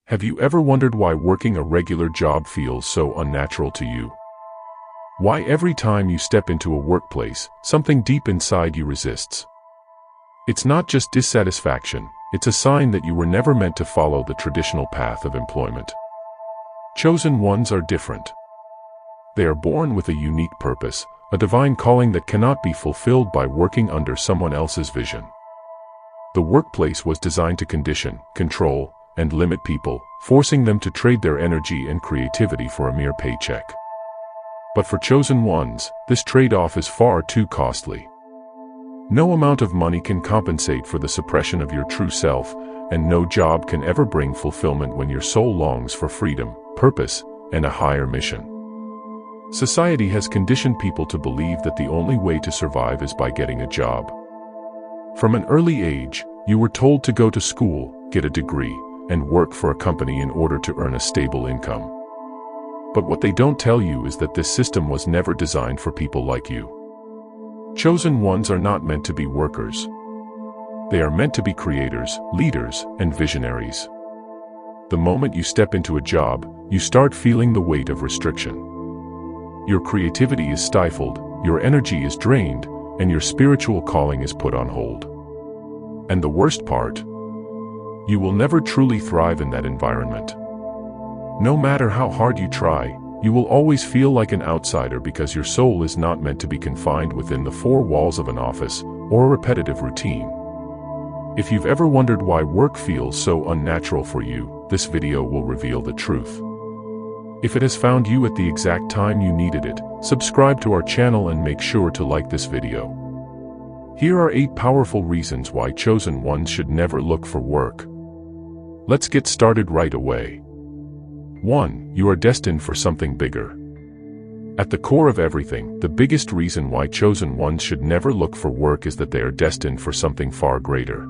Have you ever wondered why working a regular job feels so unnatural to you? Why every time you step into a workplace, something deep inside you resists? It's not just dissatisfaction, it's a sign that you were never meant to follow the traditional path of employment. Chosen ones are different. They are born with a unique purpose, a divine calling that cannot be fulfilled by working under someone else's vision. The workplace was designed to condition, control, and limit people, forcing them to trade their energy and creativity for a mere paycheck. But for chosen ones, this trade-off is far too costly. No amount of money can compensate for the suppression of your true self, and no job can ever bring fulfillment when your soul longs for freedom, purpose, and a higher mission. Society has conditioned people to believe that the only way to survive is by getting a job. From an early age, you were told to go to school, get a degree, and work for a company in order to earn a stable income. But what they don't tell you is that this system was never designed for people like you. Chosen ones are not meant to be workers. They are meant to be creators, leaders, and visionaries. The moment you step into a job, you start feeling the weight of restriction. Your creativity is stifled, your energy is drained, and your spiritual calling is put on hold. And the worst part? You will never truly thrive in that environment. No matter how hard you try, you will always feel like an outsider because your soul is not meant to be confined within the four walls of an office or a repetitive routine. If you've ever wondered why work feels so unnatural for you, this video will reveal the truth. If it has found you at the exact time you needed it, subscribe to our channel and make sure to like this video. Here are 8 powerful reasons why chosen ones should never look for work. Let's get started right away. 1. You are destined for something bigger. At the core of everything, the biggest reason why chosen ones should never look for work is that they are destined for something far greater.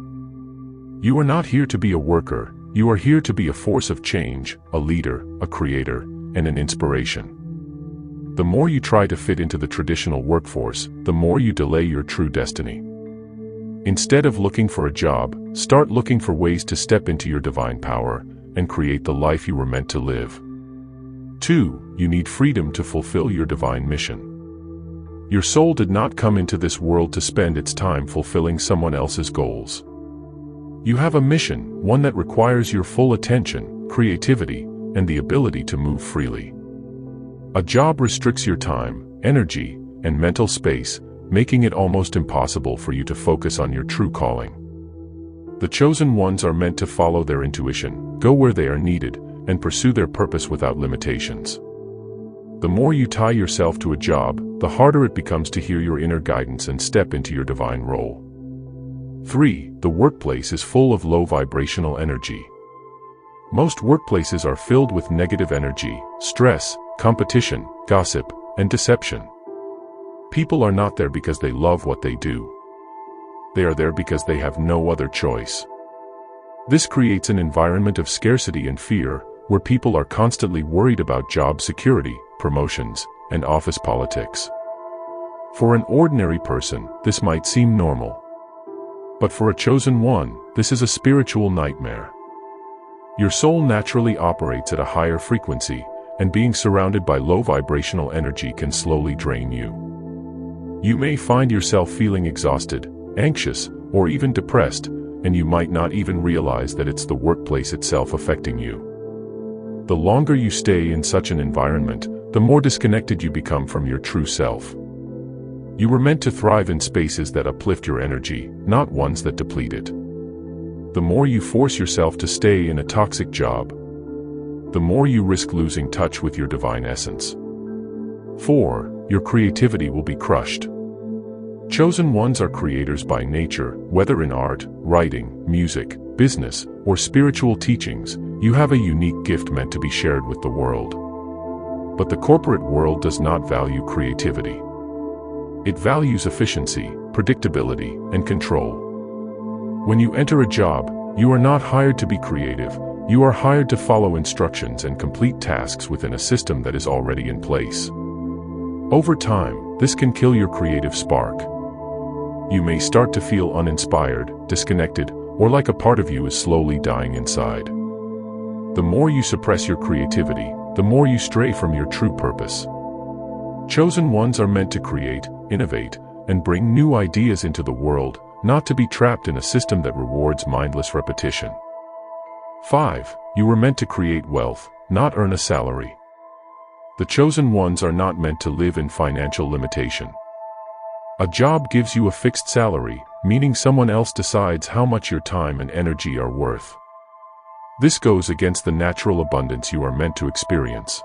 You are not here to be a worker, you are here to be a force of change, a leader, a creator, and an inspiration. The more you try to fit into the traditional workforce, the more you delay your true destiny. Instead of looking for a job, start looking for ways to step into your divine power and create the life you were meant to live. 2. You need freedom to fulfill your divine mission. Your soul did not come into this world to spend its time fulfilling someone else's goals. You have a mission, one that requires your full attention, creativity, and the ability to move freely. A job restricts your time, energy, and mental space, making it almost impossible for you to focus on your true calling. The chosen ones are meant to follow their intuition, go where they are needed, and pursue their purpose without limitations. The more you tie yourself to a job, the harder it becomes to hear your inner guidance and step into your divine role. 3. The workplace is full of low vibrational energy. Most workplaces are filled with negative energy, stress, competition, gossip, and deception. People are not there because they love what they do. They are there because they have no other choice. This creates an environment of scarcity and fear, where people are constantly worried about job security, promotions, and office politics. For an ordinary person, this might seem normal. But for a chosen one, this is a spiritual nightmare. Your soul naturally operates at a higher frequency, and being surrounded by low vibrational energy can slowly drain you. You may find yourself feeling exhausted, anxious, or even depressed, and you might not even realize that it's the workplace itself affecting you. The longer you stay in such an environment, the more disconnected you become from your true self. You were meant to thrive in spaces that uplift your energy, not ones that deplete it. The more you force yourself to stay in a toxic job, the more you risk losing touch with your divine essence. 4. Your creativity will be crushed. Chosen ones are creators by nature, whether in art, writing, music, business, or spiritual teachings. You have a unique gift meant to be shared with the world. But the corporate world does not value creativity. It values efficiency, predictability, and control. When you enter a job, you are not hired to be creative, you are hired to follow instructions and complete tasks within a system that is already in place. Over time, this can kill your creative spark. You may start to feel uninspired, disconnected, or like a part of you is slowly dying inside. The more you suppress your creativity, the more you stray from your true purpose. Chosen ones are meant to create, innovate, and bring new ideas into the world, not to be trapped in a system that rewards mindless repetition. 5. You were meant to create wealth, not earn a salary. The chosen ones are not meant to live in financial limitation. A job gives you a fixed salary, meaning someone else decides how much your time and energy are worth. This goes against the natural abundance you are meant to experience.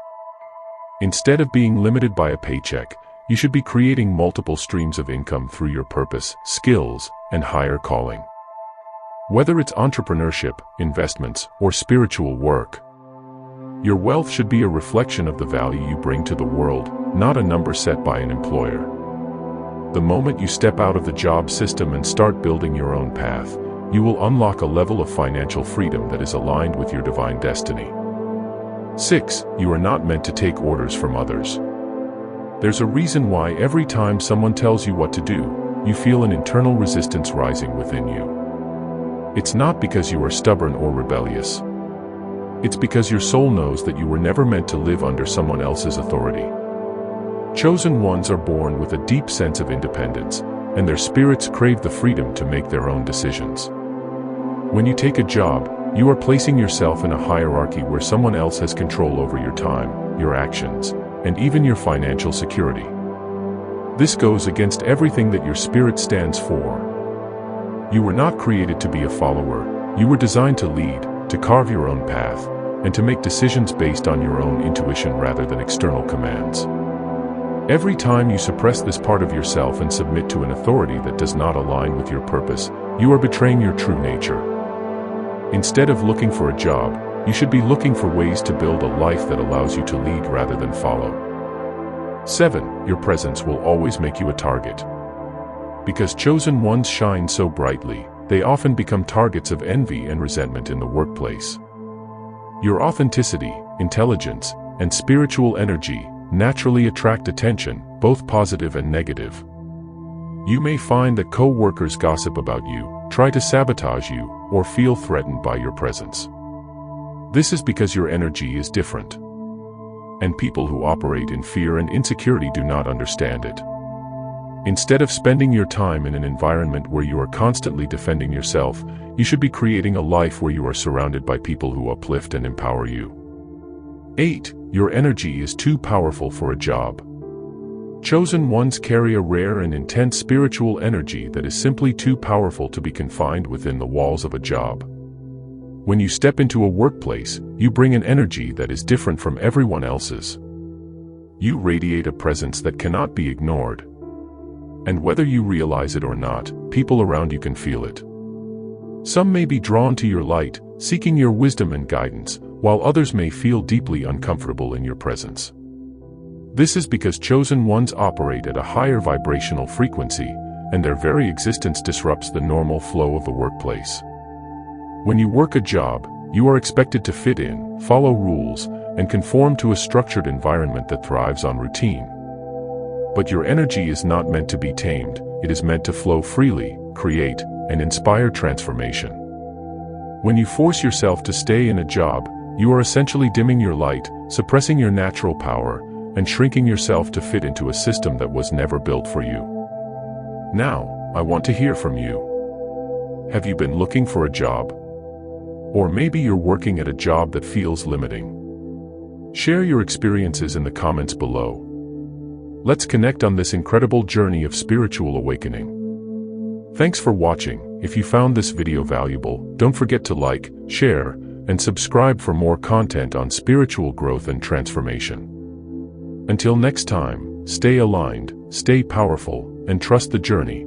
Instead of being limited by a paycheck, you should be creating multiple streams of income through your purpose, skills, and higher calling. Whether it's entrepreneurship, investments, or spiritual work, your wealth should be a reflection of the value you bring to the world, not a number set by an employer. The moment you step out of the job system and start building your own path, you will unlock a level of financial freedom that is aligned with your divine destiny. 6. You are not meant to take orders from others. There's a reason why every time someone tells you what to do, you feel an internal resistance rising within you. It's not because you are stubborn or rebellious. It's because your soul knows that you were never meant to live under someone else's authority. Chosen ones are born with a deep sense of independence, and their spirits crave the freedom to make their own decisions. When you take a job, you are placing yourself in a hierarchy where someone else has control over your time, your actions, and even your financial security. This goes against everything that your spirit stands for. You were not created to be a follower. You were designed to lead, to carve your own path, and to make decisions based on your own intuition rather than external commands. Every time you suppress this part of yourself and submit to an authority that does not align with your purpose, you are betraying your true nature. Instead of looking for a job, you should be looking for ways to build a life that allows you to lead rather than follow. 7. Your presence will always make you a target. Because chosen ones shine so brightly, they often become targets of envy and resentment in the workplace. Your authenticity, intelligence, and spiritual energy naturally attract attention, both positive and negative. You may find that co-workers gossip about you, try to sabotage you, or feel threatened by your presence. This is because your energy is different. And people who operate in fear and insecurity do not understand it. Instead of spending your time in an environment where you are constantly defending yourself, you should be creating a life where you are surrounded by people who uplift and empower you. 8. Your energy is too powerful for a job. Chosen ones carry a rare and intense spiritual energy that is simply too powerful to be confined within the walls of a job. When you step into a workplace, you bring an energy that is different from everyone else's. You radiate a presence that cannot be ignored. And whether you realize it or not, people around you can feel it. Some may be drawn to your light, seeking your wisdom and guidance, while others may feel deeply uncomfortable in your presence. This is because chosen ones operate at a higher vibrational frequency, and their very existence disrupts the normal flow of the workplace. When you work a job, you are expected to fit in, follow rules, and conform to a structured environment that thrives on routine. But your energy is not meant to be tamed, it is meant to flow freely, create, and inspire transformation. When you force yourself to stay in a job, you are essentially dimming your light, suppressing your natural power, and shrinking yourself to fit into a system that was never built for you. Now, I want to hear from you. Have you been looking for a job? Or maybe you're working at a job that feels limiting. Share your experiences in the comments below. Let's connect on this incredible journey of spiritual awakening. Thanks for watching. If you found this video valuable, don't forget to like, share, and subscribe for more content on spiritual growth and transformation. Until next time, stay aligned, stay powerful, and trust the journey.